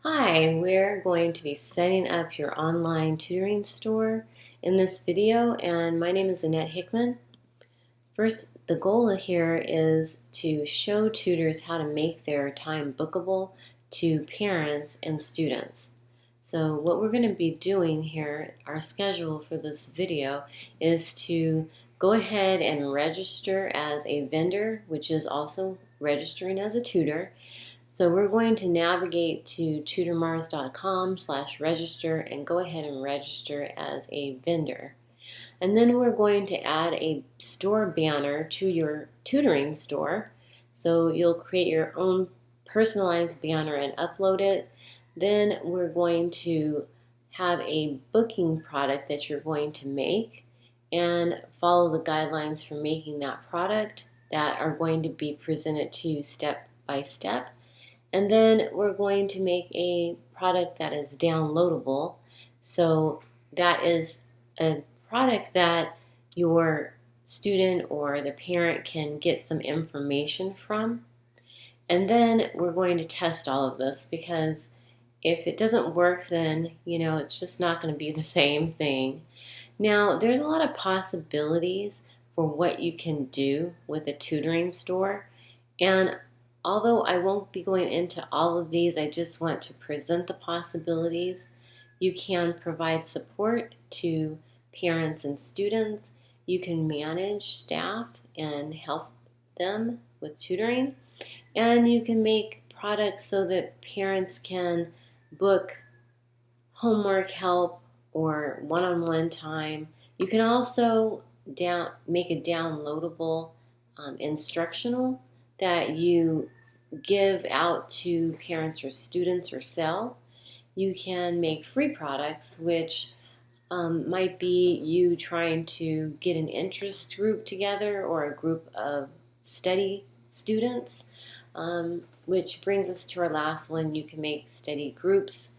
Hi, we're going to be setting up your online tutoring store in this video, and my name is Annette Hickman. First, the goal here is to show tutors how to make their time bookable to parents and students. So what we're going to be doing here, our schedule for this video, is to go ahead and register as a vendor, which is also registering as a tutor. So we're going to navigate to tutormars.com/register and go ahead and register as a vendor. And then we're going to add a store banner to your tutoring store. So you'll create your own personalized banner and upload it. Then we're going to have a booking product that you're going to make and follow the guidelines for making that product that are going to be presented to you step by step. And then we're going to make a product that is downloadable. So that is a product that your student or the parent can get some information from. And then we're going to test all of this, because if it doesn't work, then, it's just not going to be the same thing. Now, there's a lot of possibilities for what you can do with a tutoring store. And although I won't be going into all of these, I just want to present the possibilities. You can provide support to parents and students. You can manage staff and help them with tutoring. And you can make products so that parents can book homework help or one-on-one time. You can also make a downloadable instructional that you give out to parents or students or sell. You can make free products, which might be you trying to get an interest group together or a group of study students, which brings us to our last one. You can make study groups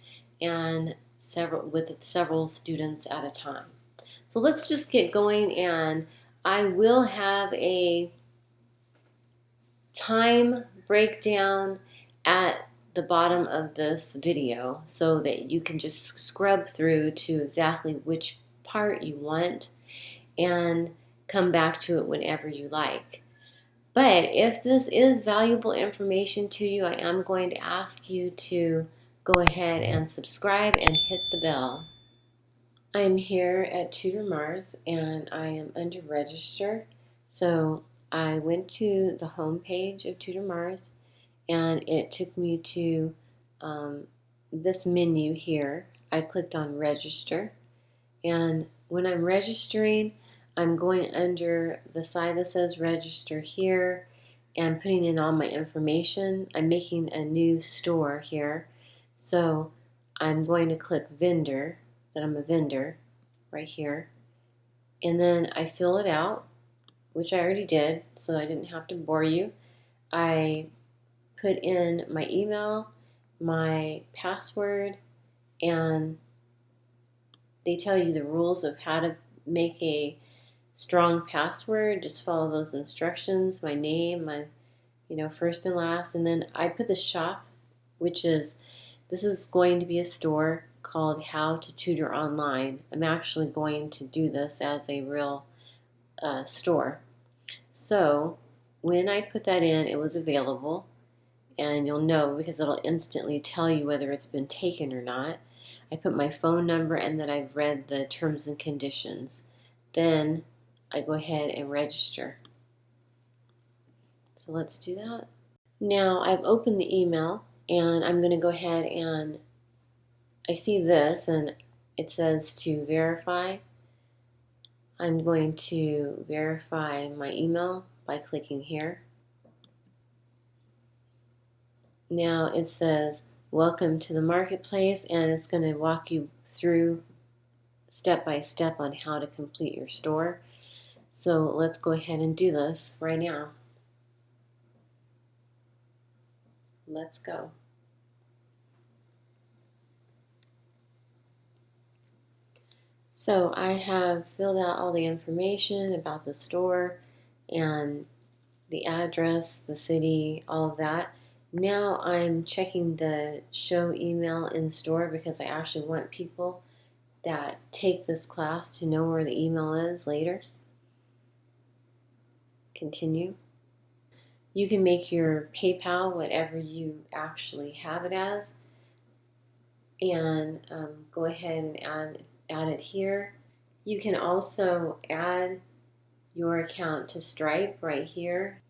and several students at a time. So let's just get going, and I will have a time breakdown at the bottom of this video so that you can just scrub through to exactly which part you want and come back to it whenever you like. But if this is valuable information to you, I am going to ask you to go ahead and subscribe and hit the bell. I'm here at Tutor Mars and I am under register. So I went to the home page of Tutor Mars and it took me to this menu here. I clicked on register, and when I'm registering, I'm going under the side that says register here and putting in all my information. I'm making a new store here, so I'm going to click vendor, that I'm a vendor right here, and then I fill it out, which I already did, so I didn't have to bore you. I put in my email, my password, and they tell you the rules of how to make a strong password. Just follow those instructions. My name, my first and last, and then I put the shop, which is, this is going to be a store called How to Tutor Online. I'm actually going to do this as a real store. So when I put that in, it was available, and you'll know because it'll instantly tell you whether it's been taken or not. I put my phone number and then I've read the terms and conditions. Then I go ahead and register. So let's do that. Now I've opened the email and I'm going to go ahead and I see this and it says to verify. I'm going to verify my email by clicking here. Now it says welcome to the marketplace, and it's going to walk you through step by step on how to complete your store. So let's go ahead and do this right now. Let's go. So I have filled out all the information about the store and the address, the city, all of that. Now I'm checking the show email in store because I actually want people that take this class to know where the email is later. Continue. You can make your PayPal whatever you actually have it as, and go ahead and add it here. You can also add your account to Stripe right here,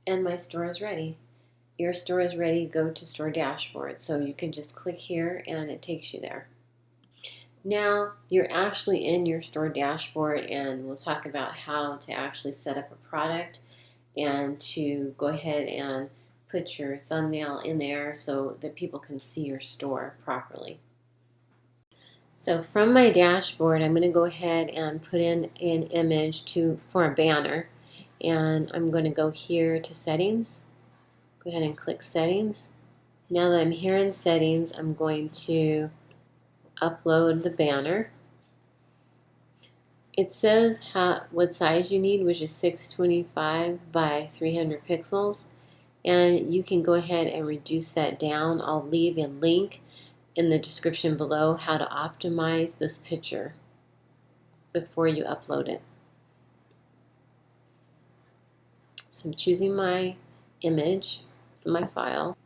and my store is ready. Your store is ready. Go to store dashboard. So you can just click here and it takes you there. Now you're actually in your store dashboard, and we'll talk about how to actually set up a product and to go ahead and put your thumbnail in there so that people can see your store properly. So from my dashboard, I'm going to go ahead and put in an image for a banner, and I'm going to go here to settings. Go ahead and click settings. Now that I'm here in settings, I'm going to upload the banner. It says what size you need, which is 625 by 300 pixels, and you can go ahead and reduce that down. I'll leave a link in the description below how to optimize this picture before you upload it. So I'm choosing my image from my file.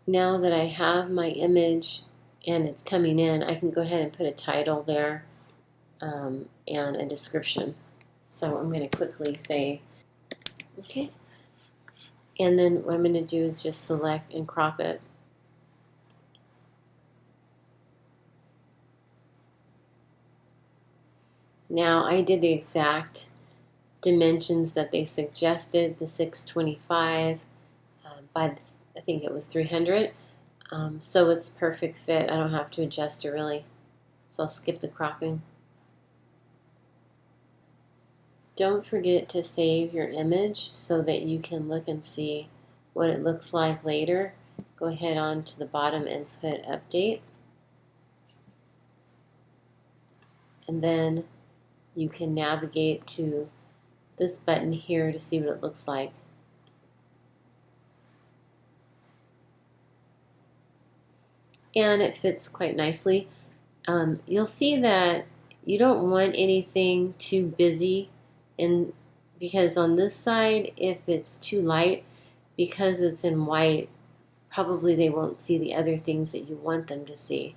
Now that I have my image and it's coming in, I can go ahead and put a title there and a description. So I'm going to quickly say, okay. And then what I'm going to do is just select and crop it. Now I did the exact dimensions that they suggested, the 625 by I think it was 300. So it's perfect fit. I don't have to adjust it really. So I'll skip the cropping. Don't forget to save your image so that you can look and see what it looks like later. Go ahead on to the bottom and put update. And then you can navigate to this button here to see what it looks like. And it fits quite nicely. You'll see that you don't want anything too busy, and because on this side, if it's too light, because it's in white, probably they won't see the other things that you want them to see.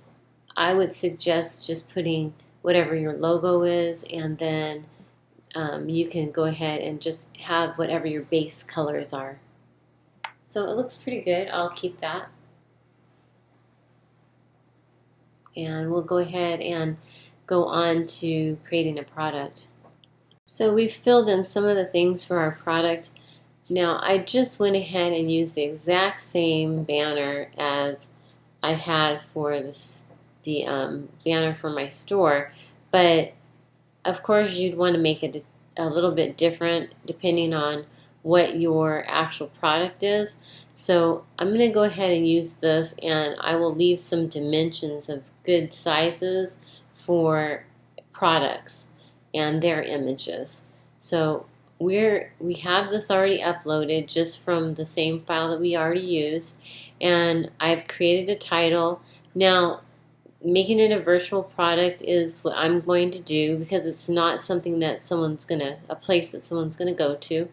I would suggest just putting whatever your logo is, and then you can go ahead and just have whatever your base colors are. So it looks pretty good. I'll keep that. And we'll go ahead and go on to creating a product. So we've filled in some of the things for our product. Now I just went ahead and used the exact same banner as I had for the banner for my store, but of course you'd want to make it a little bit different depending on what your actual product is. So I'm going to go ahead and use this, and I will leave some dimensions of good sizes for products and their images. So we have this already uploaded just from the same file that we already used, and I've created a title. Now making it a virtual product is what I'm going to do because it's not something that a place that someone's going to go to.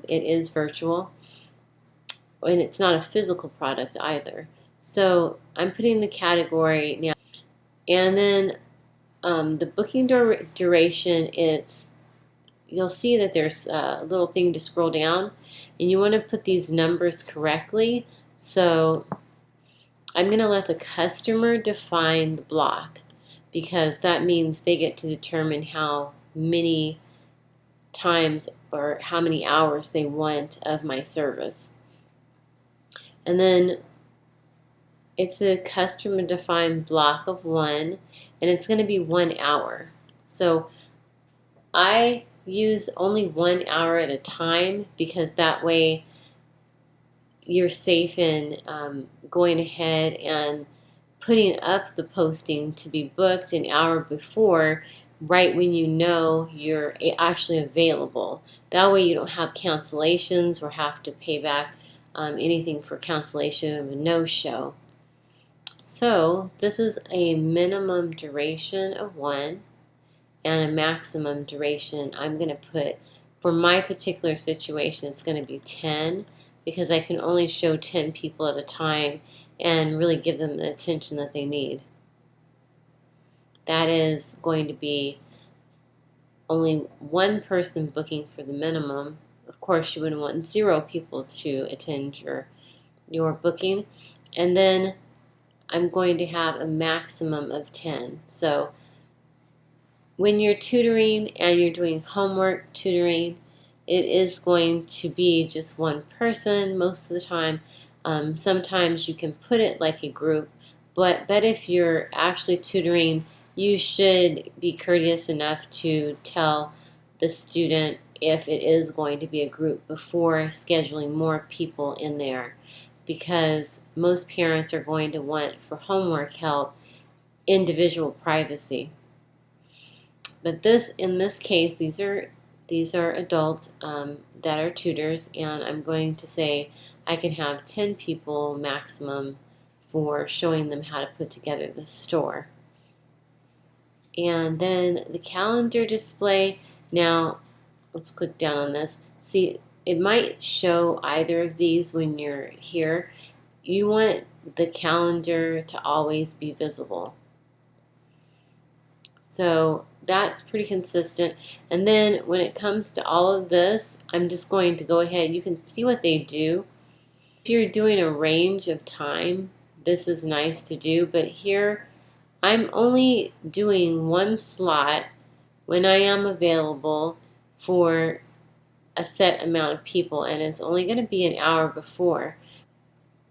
It is virtual, and it's not a physical product either. So I'm putting the category now, and then the booking duration. You'll see that there's a little thing to scroll down, and you want to put these numbers correctly. So I'm going to let the customer define the block, because that means they get to determine how many times or how many hours they want of my service. And then it's a customer defined block of 1, and it's going to be 1 hour. So I use only 1 hour at a time, because that way you're safe in going ahead and putting up the posting to be booked an hour before, right when you know you're actually available. That way you don't have cancellations or have to pay back anything for cancellation of a no-show. So this is a minimum duration of 1 and a maximum duration. I'm going to put, for my particular situation, it's going to be 10 because I can only show 10 people at a time and really give them the attention that they need. That is going to be only 1 person booking for the minimum. Of course, you wouldn't want 0 people to attend your booking. And then I'm going to have a maximum of 10. So when you're tutoring and you're doing homework tutoring, it is going to be just 1 person most of the time. Sometimes you can put it like a group, but if you're actually tutoring, you should be courteous enough to tell the student if it is going to be a group before scheduling more people in there, because most parents are going to want, for homework help, individual privacy. But in this case, these are adults that are tutors, and I'm going to say I can have 10 people maximum for showing them how to put together the store. And then the calendar display. Now, let's click down on this. See, it might show either of these when you're here. You want the calendar to always be visible. So that's pretty consistent. And then when it comes to all of this, I'm just going to go ahead. You can see what they do. If you're doing a range of time, this is nice to do. But here, I'm only doing 1 slot when I am available for a set amount of people, and it's only going to be an hour before.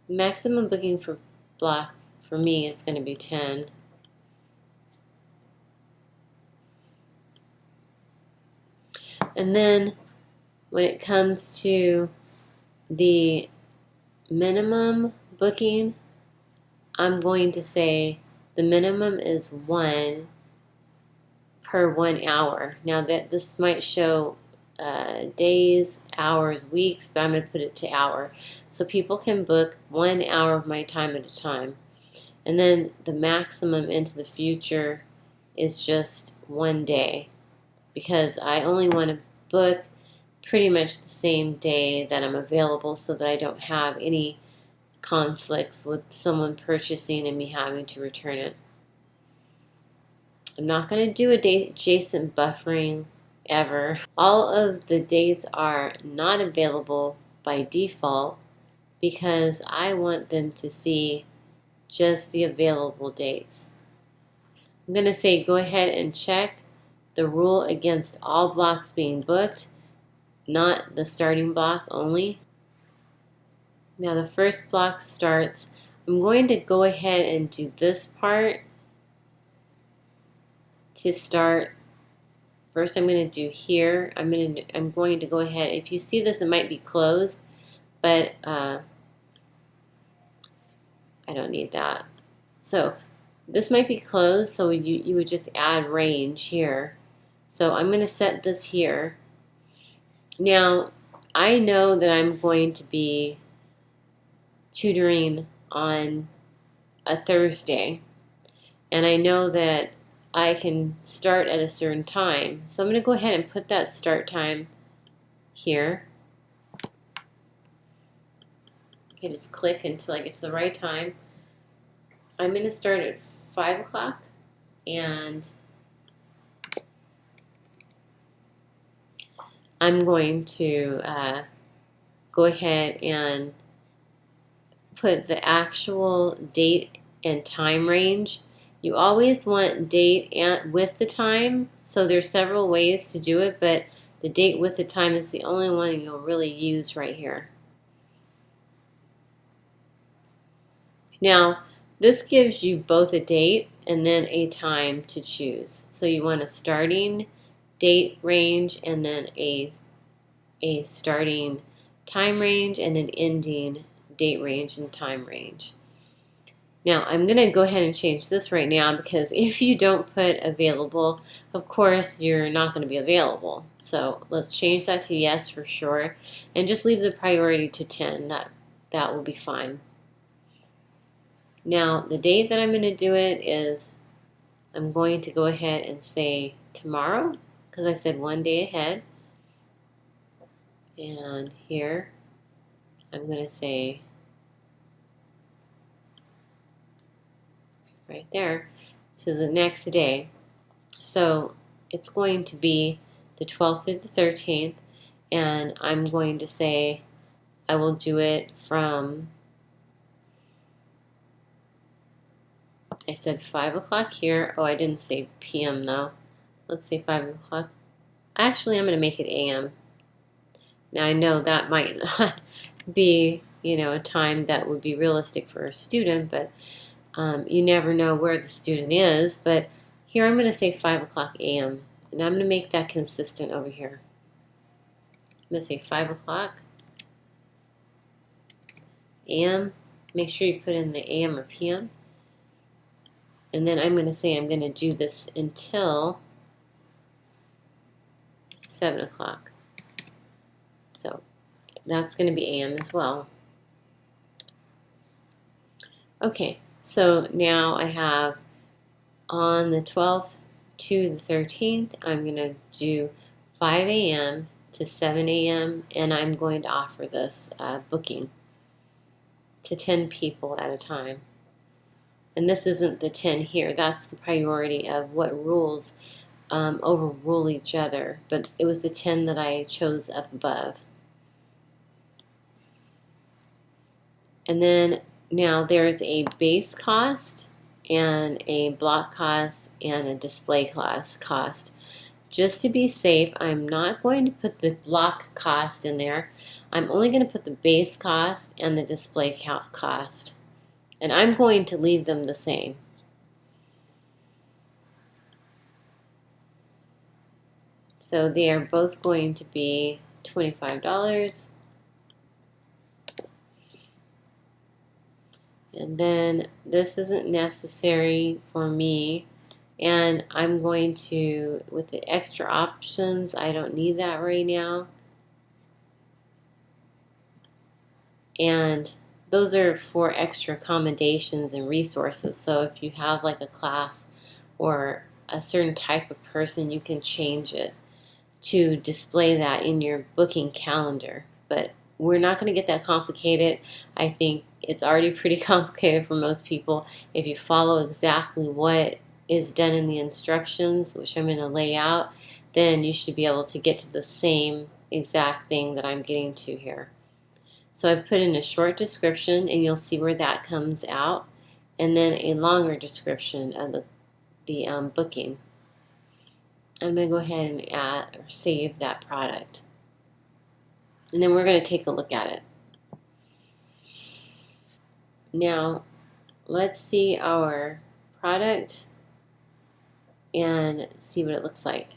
Maximum booking for block for me is going to be 10. And then when it comes to the minimum booking, I'm going to say the minimum is 1 per 1 hour. Now that this might show days, hours, weeks, but I'm going to put it to hour. So people can book 1 hour of my time at a time. And then the maximum into the future is just 1 day, because I only want to book pretty much the same day that I'm available so that I don't have any conflicts with someone purchasing and me having to return it. I'm not going to do adjacent buffering ever. All of the dates are not available by default because I want them to see just the available dates. I'm going to say go ahead and check the rule against all blocks being booked, not the starting block only. Now the first block starts. I'm going to go ahead and do this part to start. First I'm going to do here. I'm going to go ahead. If you see this, it might be closed, but I don't need that. So this might be closed, so you would just add range here. So I'm going to set this here. Now I know that I'm going to be tutoring on a Thursday, and I know that I can start at a certain time. So I'm going to go ahead and put that start time here. Okay, just click until I get to the right time. I'm going to start at 5 o'clock, and I'm going to go ahead and put the actual date and time range. You always want date and with the time, so there's several ways to do it, but the date with the time is the only one you'll really use right here. Now, this gives you both a date and then a time to choose. So you want a starting date range and then a starting time range and an ending date range and time range. Now I'm going to go ahead and change this right now, because if you don't put available, of course you're not going to be available. So let's change that to yes for sure, and just leave the priority to 10. that will be fine. Now, the date that I'm going to do it is, I'm going to go ahead and say tomorrow, because I said one day ahead. And here, I'm going to say right there, to the next day. So it's going to be the 12th through the 13th, and I'm going to say I will do it from, I said 5 o'clock here. Oh, I didn't say p.m. though. Let's say 5 o'clock. Actually, I'm going to make it a.m. Now, I know that might not be, a time that would be realistic for a student, but you never know where the student is. But here I'm going to say 5 o'clock a.m., and I'm going to make that consistent over here. I'm going to say 5 o'clock a.m. Make sure you put in the a.m. or p.m. And then I'm going to say I'm going to do this until 7 o'clock. So that's going to be a.m. as well. Okay, so now I have on the 12th to the 13th, I'm going to do 5 a.m. to 7 a.m. and I'm going to offer this booking to 10 people at a time. And this isn't the 10 here. That's the priority of what rules overrule each other. But it was the 10 that I chose up above. And then now there's a base cost and a block cost and a display cost. Just to be safe, I'm not going to put the block cost in there. I'm only going to put the base cost and the display cost. And I'm going to leave them the same. So they are both going to be $25. And then this isn't necessary for me. And I'm going to, with the extra options, I don't need that right now. And those are for extra accommodations and resources. So if you have like a class or a certain type of person, you can change it to display that in your booking calendar. But we're not going to get that complicated. I think it's already pretty complicated for most people. If you follow exactly what is done in the instructions, which I'm going to lay out, then you should be able to get to the same exact thing that I'm getting to here. So I've put in a short description, and you'll see where that comes out, and then a longer description of the booking. I'm going to go ahead and add or save that product. And then we're going to take a look at it. Now, let's see our product and see what it looks like.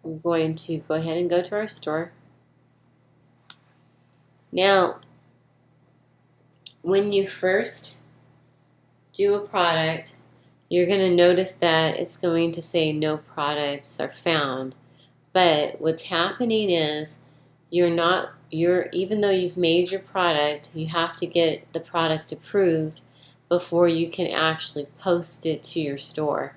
I'm going to go ahead and go to our store. Now, when you first do a product, you're going to notice that it's going to say no products are found. But what's happening is even though you've made your product, you have to get the product approved before you can actually post it to your store.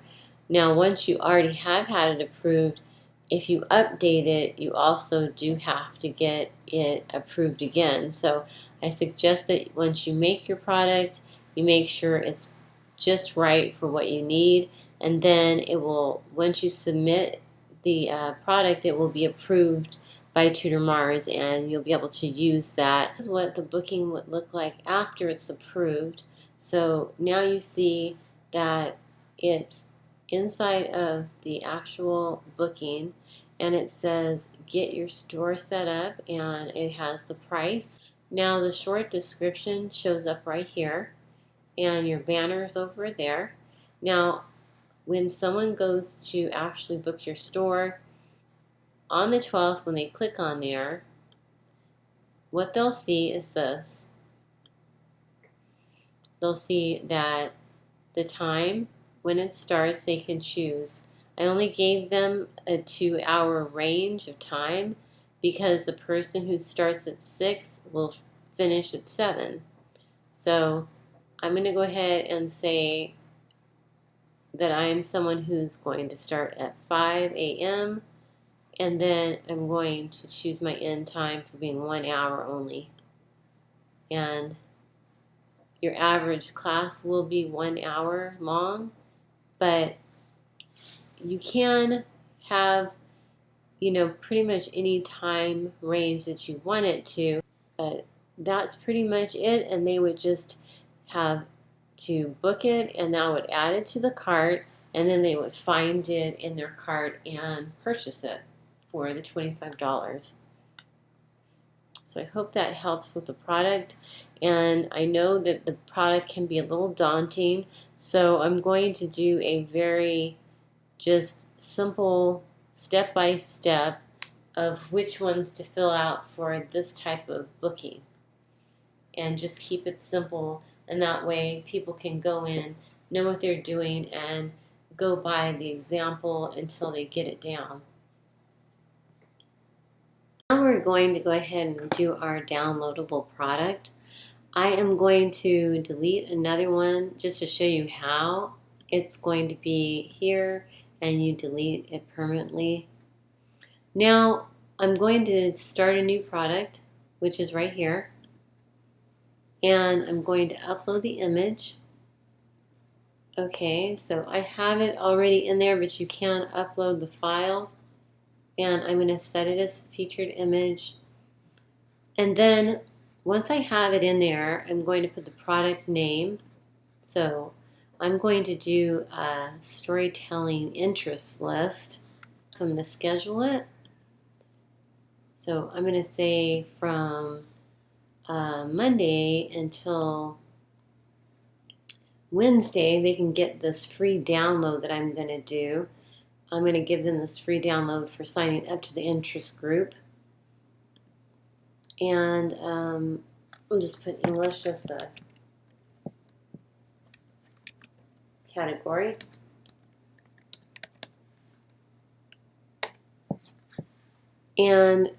Now, once you already have had it approved, if you update it, you also do have to get it approved again. So I suggest that once you make your product, you make sure it's just right for what you need, and then it will, once you submit the product, it will be approved by Tutor Mars, and you'll be able to use that. This is what the booking would look like after it's approved. So now you see that it's inside of the actual booking, and it says get your store set up, and it has the price. Now the short description shows up right here, and your banner's over there. Now, when someone goes to actually book your store, on the 12th, when they click on there, what they'll see is this. They'll see that the time when it starts, they can choose. I only gave them a 2-hour range of time because the person who starts at 6 will finish at 7. So I'm going to go ahead and say that I am someone who's going to start at 5 a.m. and then I'm going to choose my end time for being 1 hour only. And your average class will be 1 hour long, but you can have, pretty much any time range that you want it to, but that's pretty much it. And they would just have to book it, and that would add it to the cart, and then they would find it in their cart and purchase it for the $25. So I hope that helps with the product. And I know that the product can be a little daunting, so I'm going to do a very just simple step-by-step of which ones to fill out for this type of booking. And just keep it simple, and that way people can go in, know what they're doing, and go by the example until they get it down. Now we're going to go ahead and do our downloadable product. I am going to delete another one just to show you how it's going to be here, and you delete it permanently. Now I'm going to start a new product, which is right here, and I'm going to upload the image. Okay, so I have it already in there, but you can upload the file, and I'm going to set it as featured image. And then once I have it in there, I'm going to put the product name. So I'm going to do a storytelling interest list. So I'm going to schedule it. So I'm going to say from Monday until Wednesday, they can get this free download that I'm going to do. I'm going to give them this free download for signing up to the interest group. And I'll just put English as the category. And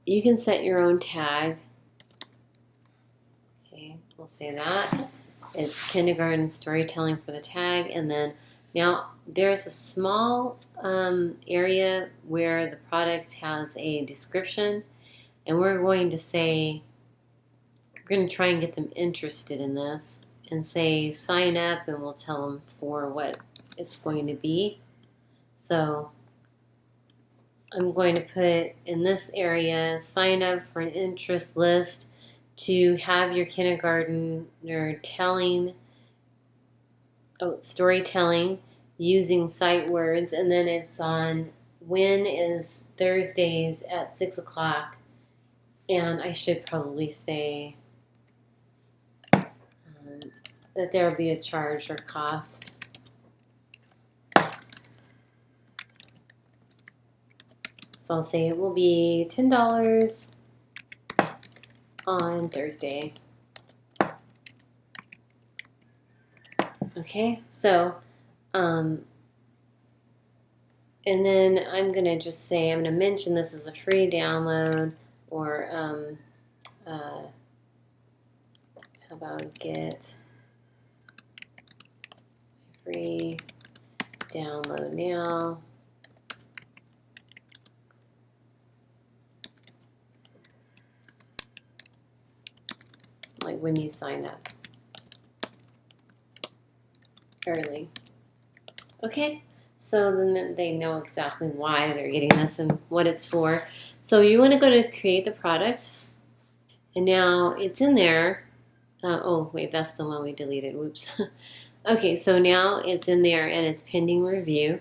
you can set your own tag. Okay, we'll say that. It's kindergarten storytelling for the tag. And then now there's a small area where the product has a description. And we're going to say, we're going to try and get them interested in this and say sign up, and we'll tell them for what it's going to be. So I'm going to put in this area, sign up for an interest list to have your kindergartner storytelling using sight words, and then it's on when is Thursdays at 6 o'clock. And I should probably say that there will be a charge or cost. So I'll say it will be $10 on Thursday. Okay, so, and then I'm going to just say, I'm going to mention this as a free download, or how about get free download now. Like when you sign up early. Okay, so then they know exactly why they're getting this and what it's for. So you want to go to create the product, and now it's in there. Oh wait, that's the one we deleted. Whoops. Okay, so now it's in there and it's pending review.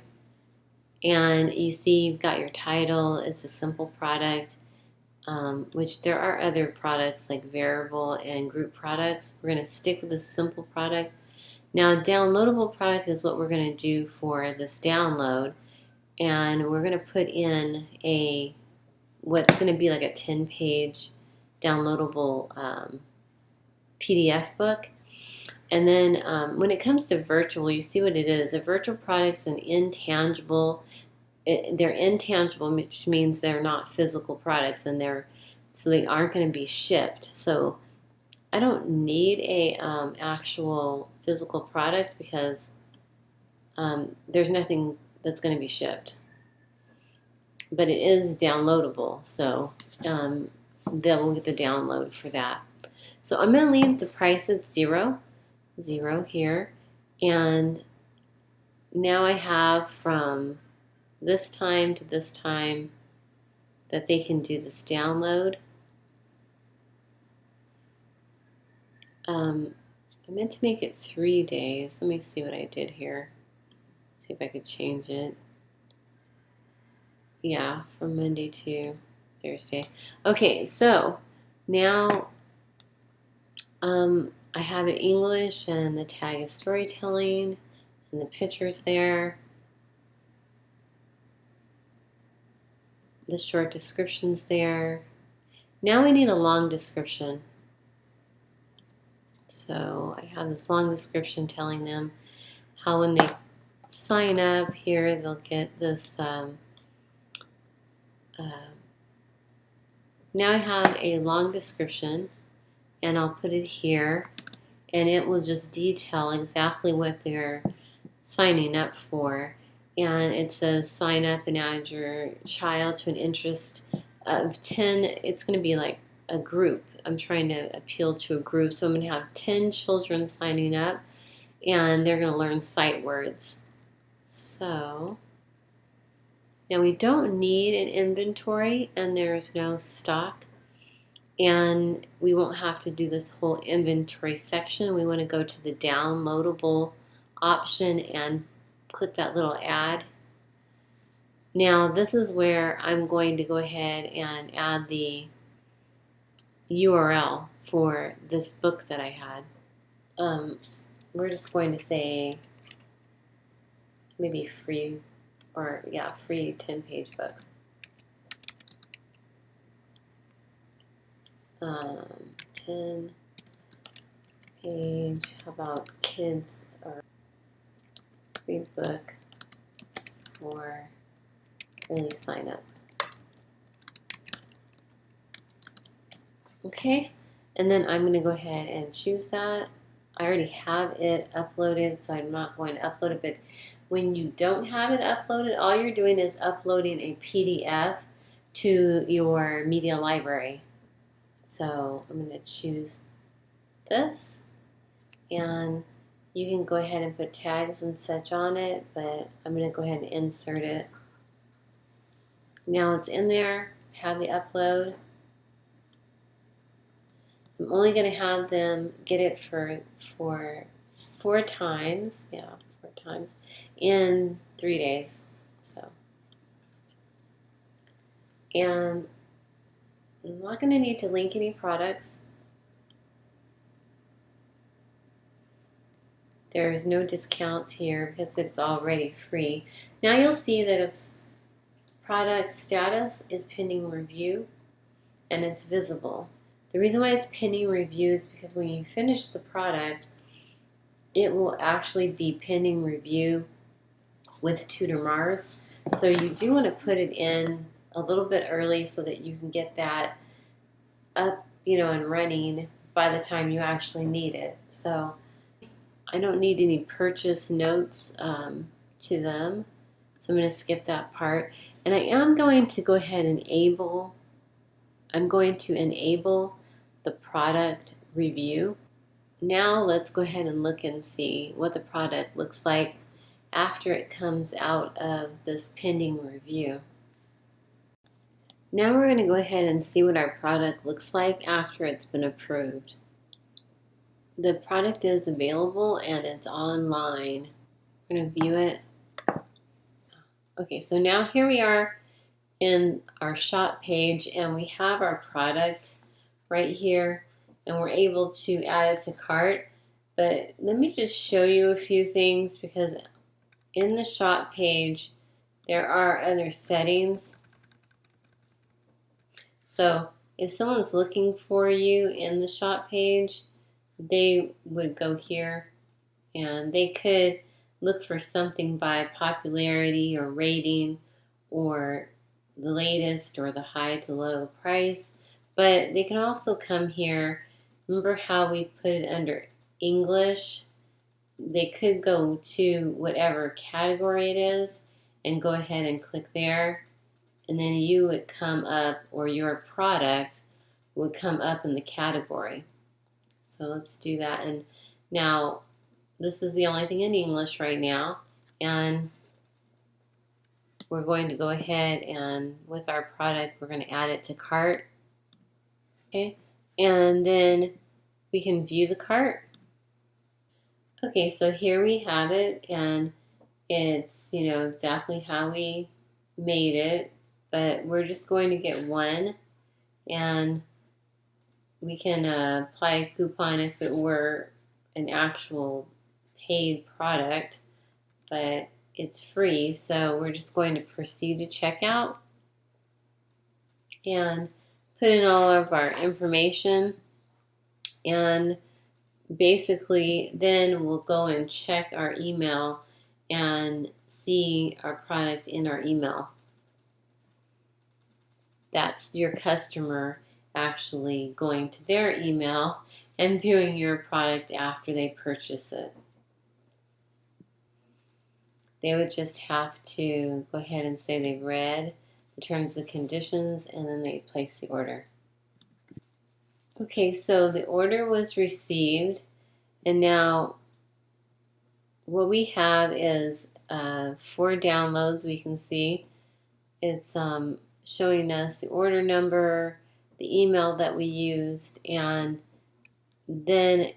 And you see you've got your title. It's a simple product, which there are other products like variable and group products. We're going to stick with a simple product. Now, downloadable product is what we're going to do for this download. And we're going to put in what's going to be like a 10-page downloadable PDF book. And then when it comes to virtual, you see what it is. A virtual product's an intangible they're intangible, which means they're not physical products, and so they aren't going to be shipped. So I don't need a actual physical product because there's nothing that's going to be shipped. But it is downloadable, so then we'll get the download for that. So I'm going to leave the price at 0 here, and now I have from this time to this time that they can do this download. I meant to make it 3 days. Let me see what I did here. See if I could change it. Yeah, from Monday to Thursday. Okay, so now I have it English, and the tag is storytelling, and the pictures there. The short description's there. Now we need a long description. So I have this long description telling them how when they sign up here, they'll get this. Now I have a long description, and I'll put it here, and it will just detail exactly what they're signing up for. And it says sign up and add your child to an interest of 10. It's going to be like a group. I'm trying to appeal to a group. So I'm going to have 10 children signing up, and they're going to learn sight words. So now we don't need an inventory, and there's no stock. And we won't have to do this whole inventory section. We want to go to the downloadable option and click that little add. Now this is where I'm going to go ahead and add the URL for this book that I had. We're just going to say maybe free, or yeah, free 10-page book. 10-page, how about kids, or free book for early sign up. Okay, and then I'm going to go ahead and choose that. I already have it uploaded, so I'm not going to upload it, but when you don't have it uploaded, all you're doing is uploading a PDF to your media library. So I'm going to choose this, and you can go ahead and put tags and such on it, but I'm going to go ahead and insert it. Now it's in there, have the upload. I'm only going to have them get it for 4 times, 4 times in 3 days. So, and I'm not going to need to link any products. There's no discounts here because it's already free. Now you'll see that its product status is pending review, and it's visible. The reason why it's pending review is because when you finish the product, it will actually be pending review with Tutor Mars. So you do want to put it in a little bit early so that you can get that up, and running by the time you actually need it. So I don't need any purchase notes to them, so I'm going to skip that part. And I am going to go ahead and enable the product review. Now let's go ahead and look and see what the product looks like after it comes out of this pending review. Now we're going to go ahead and see what our product looks like after it's been approved. The product is available and it's online. I'm going to view it. Okay, so now here we are in our shop page, and we have our product right here, and we're able to add it to cart. But let me just show you a few things, because in the shop page there are other settings. So if someone's looking for you in the shop page, they would go here, and they could look for something by popularity or rating, or the latest or the high to low price. But they can also come here. Remember how we put it under English? They could go to whatever category it is and go ahead and click there. And then you would come up, or your product would come up in the category. So let's do that. And now this is the only thing in English right now. And we're going to go ahead and with our product, we're going to add it to cart. Okay. And then we can view the cart. Okay, so here we have it, and it's, exactly how we made it, but we're just going to get one, and we can apply a coupon if it were an actual paid product, but it's free, so we're just going to proceed to checkout and put in all of our information, and basically then we'll go and check our email and see our product in our email. That's your customer actually going to their email and viewing your product after they purchase it. They would just have to go ahead and say they've read the terms and conditions, and then they place the order. Okay, so the order was received, and now what we have is 4 downloads. We can see it's showing us the order number, the email that we used, and then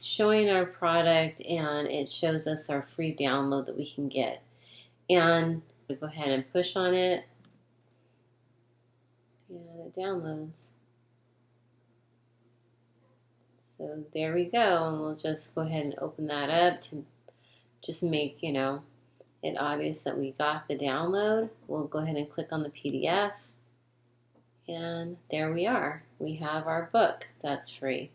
showing our product, and it shows us our free download that we can get. And we go ahead and push on it, and it downloads. So there we go, and we'll just go ahead and open that up to just make, it obvious that we got the download. We'll go ahead and click on the PDF, and there we are. We have our book that's free.